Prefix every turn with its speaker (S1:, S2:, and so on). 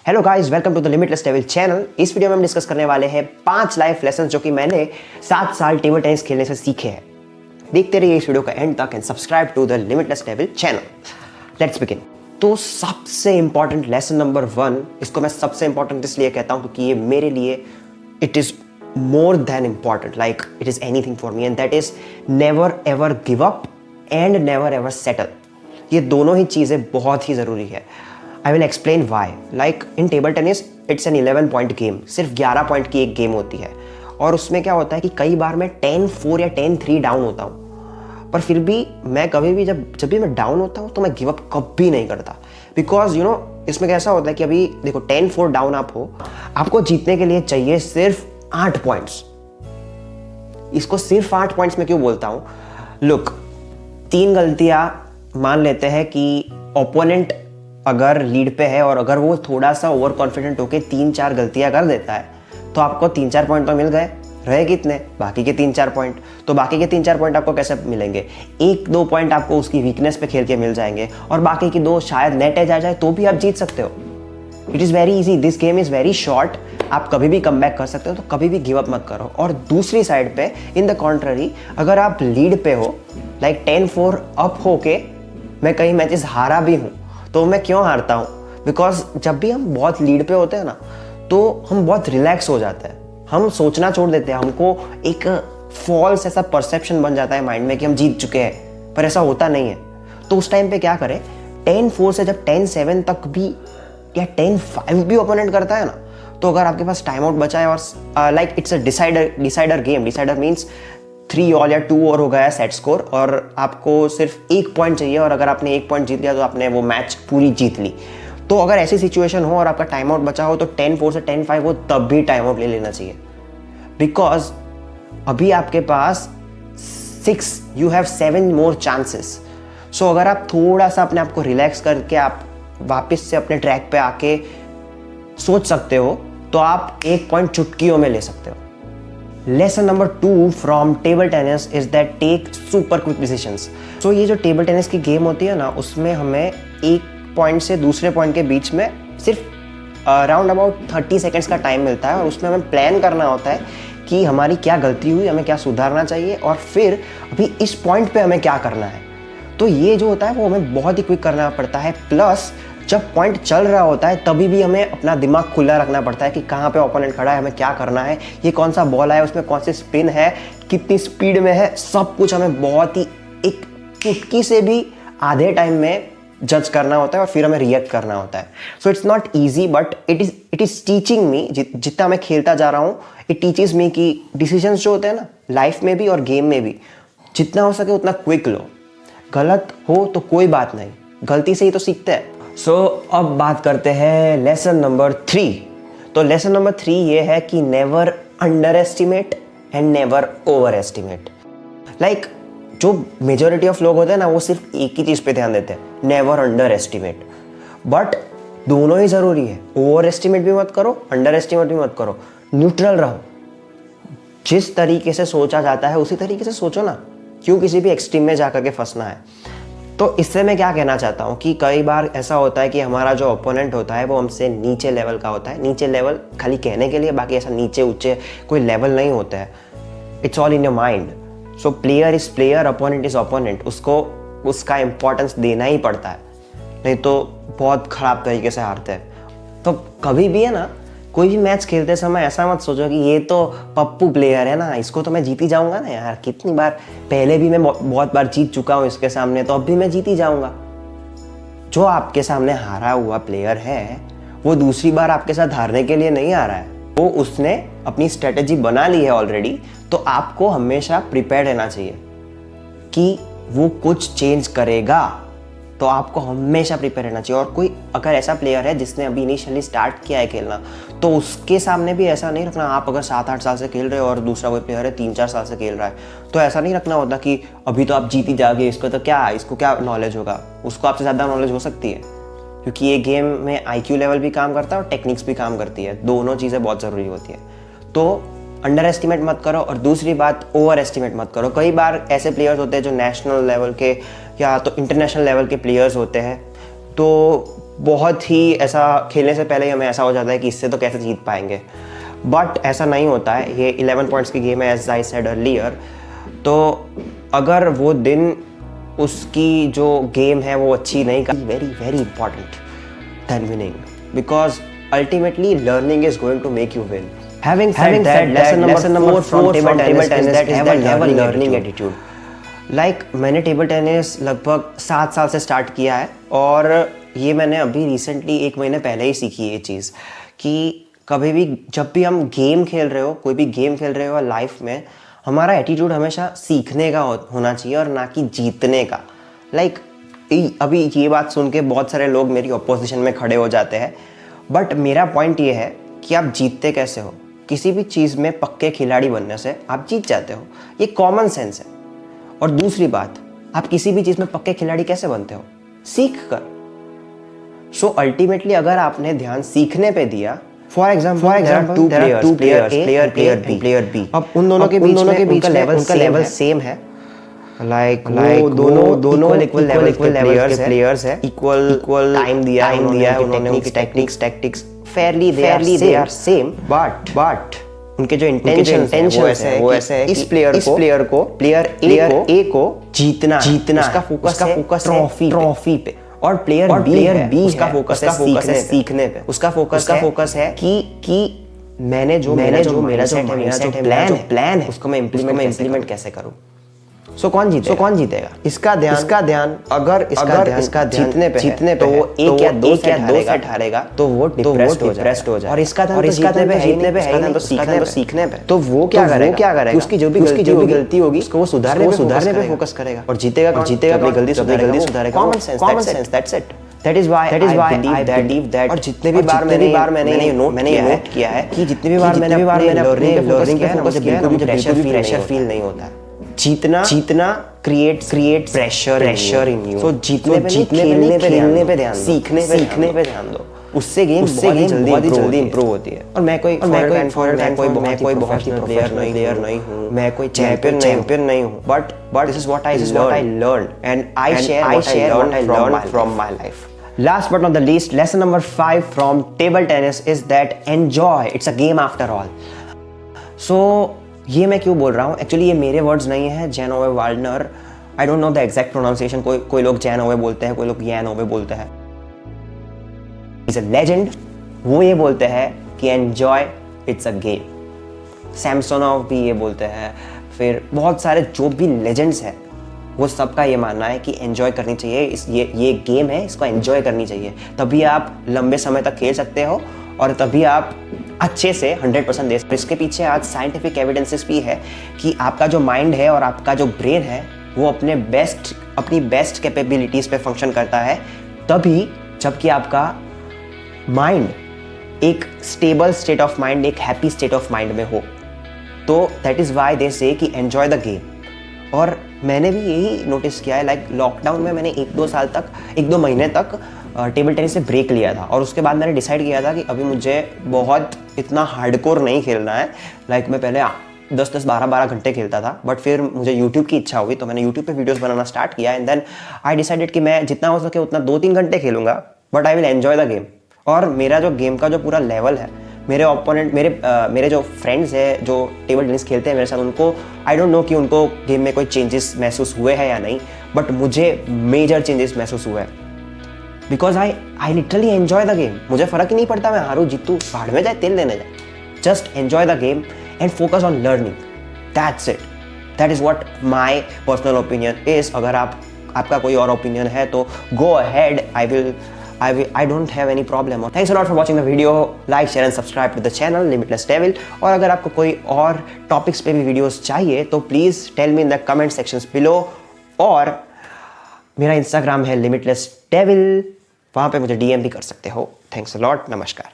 S1: Hello guys, welcome to the limitless level channel. इस video में हम डिस्कस करने वाले हैं 5 लाइफ लेसन जो कि मैंने 7 साल टेबल टेनिस खेलने से सीखे हैं। देखते रहिए इस वीडियो का एंड तक and subscribe to the limitless level channel. Let's begin. तो सबसे इंपॉर्टेंट लेसन नंबर 1, इसको मैं सबसे इंपॉर्टेंट इसलिए कहता हूं क्योंकि ये मेरे लिए it is more than important, like it is anything for me, and that is never ever give up and never ever settle. ये दोनों ही चीज़ें बहुत ही ज़रूरी है। I will explain why. Like in table tennis, it's an 11 point game. सिर्फ 11 point की एक game होती है और उसमें क्या होता है कि कई बार मैं 10-4 या 10-3 डाउन होता हूँ, पर फिर भी मैं कभी भी जब भी मैं डाउन होता हूँ तो मैं गिव अप कभी नहीं करता। बिकॉज यू नो इसमें कैसा होता है कि अभी देखो 10-4 डाउन आप हो, आपको जीतने के लिए चाहिए सिर्फ 8 पॉइंट्स। इसको सिर्फ 8 पॉइंट्स में क्यों बोलता हूं? लुक, 3 गलतियां मान लेते हैं कि ओपोनेंट अगर लीड पे है और अगर वो थोड़ा सा ओवर कॉन्फिडेंट होकर 3-4 गलतियां कर देता है तो आपको 3-4 पॉइंट तो मिल गए। रहे कितने? बाकी के 3-4 पॉइंट। तो बाकी के 3-4 पॉइंट आपको कैसे मिलेंगे? 1-2 पॉइंट आपको उसकी वीकनेस पे खेल के मिल जाएंगे और बाकी की 2 शायद नेट एज आ जाए तो भी आप जीत सकते हो। It is very easy, this game is very short. आप कभी भी कम बैक कर सकते हो, तो कभी भी गिव अप मत करो। और दूसरी साइड पे इन द कॉन्ट्ररी, अगर आप लीड पे हो, लाइक 10-4 अप होके मैं कई मैचेस हारा भी हूँ, तो मैं क्यों हारता हूँ? बिकॉज जब भी हम बहुत लीड पे होते हैं ना, तो हम बहुत रिलैक्स हो जाते हैं, हम सोचना छोड़ देते हैं। हमको एक फॉल्स ऐसा परसेप्शन बन जाता है माइंड में कि हम जीत चुके हैं, पर ऐसा होता नहीं है। तो उस टाइम पे क्या करें? 10-4 से जब 10-7 तक भी या 10-5 भी ओपोनेंट करता है ना, तो अगर आपके पास टाइम आउट बचा है और like it's a decider game, decider means 3 all या 2 और हो गया सेट स्कोर और आपको सिर्फ 1 पॉइंट चाहिए और अगर आपने 1 पॉइंट जीत लिया तो आपने वो मैच पूरी जीत ली। तो अगर ऐसी सिचुएशन हो और आपका टाइम आउट बचा हो तो 10-4 से 10-5 हो तब भी टाइम आउट ले लेना चाहिए। बिकॉज अभी आपके पास 6, यू हैव 7 मोर चांसेस। सो अगर आप थोड़ा सा अपने आप को रिलैक्स करके आप वापस से अपने ट्रैक पे आके सोच सकते हो तो आप 1 पॉइंट चुटकियों में ले सकते हो। Lesson number 2 from table tennis is that take super quick decisions. So ये जो टेबल टेनिस की गेम होती है ना, उसमें हमें 1 पॉइंट से दूसरे पॉइंट के बीच में सिर्फ अराउंड अबाउट 30 सेकेंड्स का टाइम मिलता है और उसमें हमें प्लान करना होता है कि हमारी क्या गलती हुई, हमें क्या सुधारना चाहिए और फिर अभी इस पॉइंट पे हमें क्या करना है। तो ये जो होता है वो हमें बहुत ही क्विक करना पड़ता है। प्लस जब पॉइंट चल रहा होता है तभी भी हमें अपना दिमाग खुला रखना पड़ता है कि कहाँ पे ओपोनेंट खड़ा है, हमें क्या करना है, ये कौन सा बॉल है, उसमें कौन सी स्पिन है, कितनी स्पीड में है, सब कुछ हमें बहुत ही एक चुटकी से भी आधे टाइम में जज करना होता है और फिर हमें रिएक्ट करना होता है। So it's not easy but it is teaching me. जितना मैं खेलता जा रहा हूँ इट टीचेज मी कि डिसीजंस जो होते हैं ना, लाइफ में भी और गेम में भी, जितना हो सके उतना क्विक लो। गलत हो तो कोई बात नहीं, गलती से ही तो सीखते हैं। सो अब बात करते हैं लेसन नंबर 3। तो लेसन नंबर 3 ये है कि never under estimate and never over estimate. Like जो मेजोरिटी ऑफ लोग होते हैं ना, वो सिर्फ एक ही चीज़ पे ध्यान देते हैं, नेवर अंडर एस्टिमेट। बट दोनों ही ज़रूरी है। ओवर एस्टिमेट भी मत करो, अंडर एस्टिमेट भी मत करो, न्यूट्रल रहो। जिस तरीके से सोचा जाता है उसी तरीके से सोचो ना, क्यों किसी भी एक्सट्रीम में जाकर के फंसना है। तो इससे मैं क्या कहना चाहता हूँ कि कई बार ऐसा होता है कि हमारा जो ओपोनेंट होता है वो हमसे नीचे लेवल का होता है। नीचे लेवल खाली कहने के लिए, बाकी ऐसा नीचे ऊंचे कोई लेवल नहीं होता है। It's all in your mind. So player is player, opponent is opponent. उसको उसका इंपॉर्टेंस देना ही पड़ता है, नहीं तो बहुत ख़राब तरीके से हारते हैं। तो कभी भी है ना, कोई भी मैच खेलते समय ऐसा मत सोचो कि ये तो पप्पू प्लेयर है ना, इसको तो मैं जीत ही जाऊंगा ना यार। कितनी बार पहले भी मैं बहुत बार जीत चुका हूँ इसके सामने, तो अब भी मैं जीत ही जाऊंगा। जो आपके सामने हारा हुआ प्लेयर है वो दूसरी बार आपके साथ हारने के लिए नहीं आ रहा है, वो उसने अपनी स्ट्रेटेजी बना ली है ऑलरेडी। तो आपको हमेशा प्रिपेयर रहना चाहिए कि वो कुछ चेंज करेगा, तो आपको हमेशा प्रिपेयर रहना चाहिए। और कोई अगर ऐसा प्लेयर है जिसने अभी इनिशियली स्टार्ट किया है खेलना, तो उसके सामने भी ऐसा नहीं रखना। आप अगर 7-8 साल से खेल रहे हो और दूसरा कोई प्लेयर है 3-4 साल से खेल रहा है, तो ऐसा नहीं रखना होता कि अभी तो आप जीत ही जाओगे, इसको तो क्या, इसको क्या नॉलेज होगा। उसको आपसे ज़्यादा नॉलेज हो सकती है, क्योंकि ये गेम में IQ लेवल भी काम करता है और टेक्निक्स भी काम करती है। दोनों चीज़ें बहुत ज़रूरी होती है। तो अंडर एस्टिमेट मत करो और दूसरी बात ओवर एस्टिमेट मत करो। कई बार ऐसे प्लेयर्स होते हैं जो नेशनल लेवल के या तो इंटरनेशनल लेवल के प्लेयर्स होते हैं, तो बहुत ही ऐसा खेलने से पहले ही हमें ऐसा हो जाता है कि इससे तो कैसे जीत पाएंगे, बट ऐसा नहीं होता है। ये 11 पॉइंट्स की गेम है एज आई सेड अर्लियर। तो अगर वो दिन उसकी जो गेम है वो अच्छी नहीं कर, very very important then winning, because ultimately learning is going to make you win. Having said that, lesson number 4 from table tennis is that have a learning attitude. Like मैंने टेबल टेनिस लगभग 7 साल से start किया है और ये मैंने अभी रिसेंटली 1 महीने पहले ही सीखी ये चीज़ कि कभी भी जब भी हम गेम खेल रहे हो, कोई भी गेम खेल रहे हो लाइफ में, हमारा एटीट्यूड हमेशा सीखने का होना चाहिए और ना कि जीतने का। Like अभी ये बात सुन के बहुत सारे लोग मेरी अपोजिशन में खड़े हो जाते हैं, बट मेरा पॉइंट ये है कि आप जीतते कैसे हो। किसी भी चीज़ में पक्के खिलाड़ी बनने से आप जीत जाते हो, ये कॉमन सेंस है। और दूसरी बात, आप किसी भी चीज़ में पक्के खिलाड़ी कैसे बनते हो? सीख कर। सो अल्टीमेटली अगर आपने ध्यान सीखने पे दिया, for example two player B, अब उन दोनों के बीच उनका लेवल सेम है, लाइक दोनों इक्वल प्लेयर्स है, इक्वल टाइम दिया है उन्होंने, tactics fairly they are same, but उनके जो इंटेंशन है वो ऐसे है इस प्लेयर ए को जीतना उसका फोकस ट्रॉफी पे, और प्लेयर बी उसका फोकस है सीखने पे, उसका फोकस है कि मैंने जो मेरा जो प्लान है उसको मैं इम्प्लीमेंट कैसे करूं। सो कौन जीतेगा? इसका ध्यान अगर इसका जीतने पे तो वो एक या दो सेट हारेगा तो वो डिप्रेस्ड हो जाएगा, और इसका ध्यान जीतने पे है नहीं, तो सीखने पे। तो वो क्या करेगा? उसकी जो भी गलती होगी उसको वो सुधारने पे फोकस करेगा, और जीतेगा अपनी गलती सुधारेगा। Common sense, that's it. That is why I believe that और जितने भी बार मैंने ये नोट किया है कि जितने भी बार मैंने लर्निंग पे फोकस किया है, मुझे प्रेशर फील नहीं होता है। जीतना क्रिएट प्रेशर इन यू। सो जीतने खेलने पे ध्यान, सीखने पे ध्यान दो, उससे गेम बहुत जल्दी इंप्रूव होती है। और मैं कोई बहुत ही प्लेयर नहीं हूँ, मैं कोई चैंपियन नहीं हूँ, but this is what I learn and I share what I learn from my life. Last but not the least, lesson number 5 from table tennis is that enjoy. It's a game after all. So ये मैं क्यों बोल रहा हूँ? Actually ये मेरे words नहीं है, Jan Ove Waldner. I don't know the exact pronunciation, कोई लोग जैन ओवे बोलते हैं, कोई लोग यैन ओवे बोलते हैं। Is a legend. वो ये बोलते हैं कि enjoy it's a game. Samsonov भी ये बोलते हैं, फिर बहुत सारे जो भी लेजेंड्स हैं वो सबका ये मानना है कि एंजॉय करनी चाहिए। ये गेम है, इसको एंजॉय करनी चाहिए, तभी आप लंबे समय तक खेल सकते हो और तभी आप अच्छे से 100% दे सकते। इसके पीछे आज साइंटिफिक एविडेंसेस भी है कि आपका जो माइंड है और आपका जो ब्रेन है वो अपनी बेस्ट कैपेबिलिटीज़ पे फंक्शन करता है तभी जबकि आपका माइंड एक स्टेबल स्टेट ऑफ माइंड, एक हैप्पी स्टेट ऑफ माइंड में हो। तो दैट इज़ वाई दे से कि एन्जॉय द गेम। और मैंने भी यही नोटिस किया है, लाइक लॉकडाउन में मैंने 1-2 महीने तक टेबल टेनिस से ब्रेक लिया था, और उसके बाद मैंने डिसाइड किया था कि अभी मुझे बहुत इतना हार्डकोर नहीं खेलना है। लाइक मैं पहले 10-10, 12-12 घंटे खेलता था, बट फिर मुझे यूट्यूब की इच्छा हुई तो मैंने यूट्यूब पे वीडियोस बनाना स्टार्ट किया, एंड देन आई डिसाइडेड कि मैं जितना हो सके उतना 2-3 घंटे खेलूंगा, but I will enjoy the game. और मेरा जो गेम का जो पूरा लेवल है, मेरे ओपोनेंट मेरे जो फ्रेंड्स हैं जो टेबल टेनिस खेलते हैं मेरे साथ, उनको आई डोंट नो कि उनको गेम में कोई चेंजेस महसूस हुए हैं या नहीं, बट मुझे मेजर चेंजेस महसूस हुए हैं because I literally enjoy the game. मुझे फ़र्क ही नहीं पड़ता मैं हारूँ जीतूँ, भाड़ में जाए तेल लेने जाए, just enjoy the game and focus on learning, that's it. That is what my personal opinion is. अगर आपका कोई और ओपिनियन है तो go ahead, I don't have any problem. Thanks a lot for watching the video. Like, share and subscribe to the channel Limitless Devil. और अगर आपको कोई और टॉपिक्स पे भी वीडियोस चाहिए तो please tell me in the comment sections below. और मेरा इंस्टाग्राम है Limitless Devil, वहाँ पे मुझे DM भी कर सकते हो। थैंक्स अ लॉट, नमस्कार।